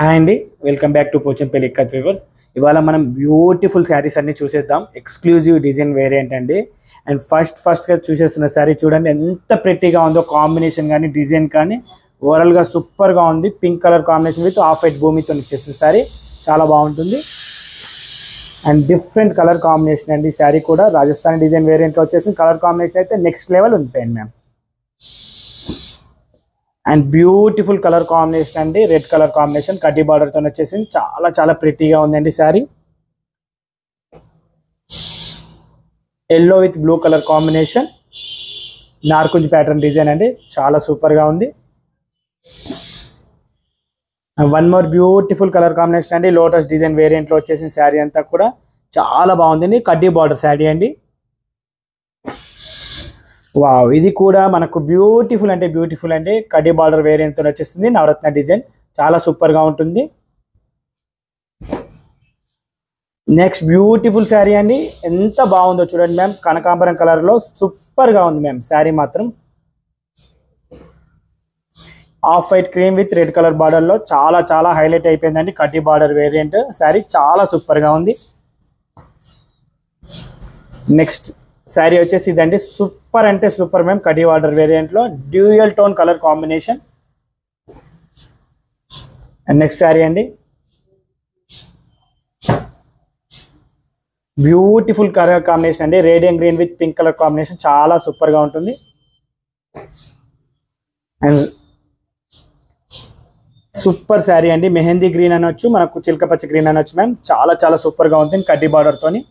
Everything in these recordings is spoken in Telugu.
హాయ్ అండి, welcome back to Pochampalli ikat weavers. ఇవాళ మనం బ్యూటిఫుల్ శారీస్ అన్ని చూసేద్దాం. ఎక్స్క్లూజివ్ డిజైన్ వేరియంట్ అండి. అండ్ ఫస్ట్గా చూసేస్తున్న శారీ చూడండి ఎంత ప్రెట్టీగా ఉందో. కాంబినేషన్ కానీ డిజైన్ కానీ ఓవరాల్గా సూపర్గా ఉంది. Pink colour combination with off white భూమితో ఇచ్చేసిన శారీ చాలా బాగుంటుంది. అండ్ డిఫరెంట్ కలర్ కాంబినేషన్ అండి. శారీ కూడా రాజస్థాన్ డిజైన్ వేరియంట్లో వచ్చేసి కలర్ కాంబినేషన్ అయితే నెక్స్ట్ లెవెల్ ఉంటాయండి ma'am. And beautiful colour combination అండి. రెడ్ కలర్ కాంబినేషన్ కడ్డీ బార్డర్తో వచ్చేసింది. చాలా చాలా ప్రిటీగా ఉందండి sari. Yellow with blue colour combination, నార్కుంజ్ ప్యాటర్న్ డిజైన్ అండి. చాలా సూపర్గా ఉంది. One more beautiful colour combination అండి. లోటస్ డిజైన్ వేరియంట్లో వచ్చేసిన శారీ అంతా కూడా చాలా బాగుందండి. కడ్డీ బార్డర్ శారీ అండి. వావ్, ఇది కూడా మనకు బ్యూటిఫుల్ అంటే కడ్డీ బార్డర్ వేరియంట్ తో వచ్చేసింది. నవరత్న డిజైన్ చాలా సూపర్ గా ఉంటుంది. నెక్స్ట్ బ్యూటిఫుల్ శారీ అండి. ఎంత బాగుందో చూడండి మ్యామ్. కనకాంబరం కలర్ లో సూపర్ గా ఉంది మ్యామ్. శారీ మాత్రం off white cream with red colour border లో చాలా చాలా హైలైట్ అయిపోయిందండి. కడ్డీ బార్డర్ వేరియంట్ శారీ చాలా సూపర్ గా ఉంది. నెక్స్ట్ శారీ వచ్చేసి ఇదండి. సూపర్ అంటే సూపర్ మ్యామ్. కడ్డీ బార్డర్ వేరియంట్ లో dual tone colour combination. And next sari అండి. బ్యూటిఫుల్ కలర్ కాంబినేషన్ అండి. Radium green with pink colour combination చాలా సూపర్ గా ఉంటుంది. అండ్ సూపర్ శారీ అండి. మెహందీ గ్రీన్ అనొచ్చు, మనకు చిలక పచ్చ గ్రీన్ అనొచ్చు మ్యామ్. చాలా చాలా సూపర్ గా ఉంటుంది కడ్డీ బార్డర్ తోని.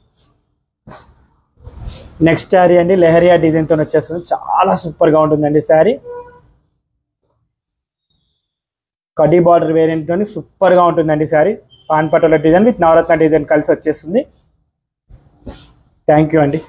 నెక్స్ట్ శారీ అండి. లెహరియా డిజైన్ తో వచ్చేస్తుంది. చాలా సూపర్ గా ఉంటుందండి శారీ. కడ్డీ బార్డర్ వేరియంట్ తోని సూపర్ గా ఉంటుందండి sari. Paan patola design with navaratna design కలిసి వచ్చేస్తుంది. థ్యాంక్ యూ అండి.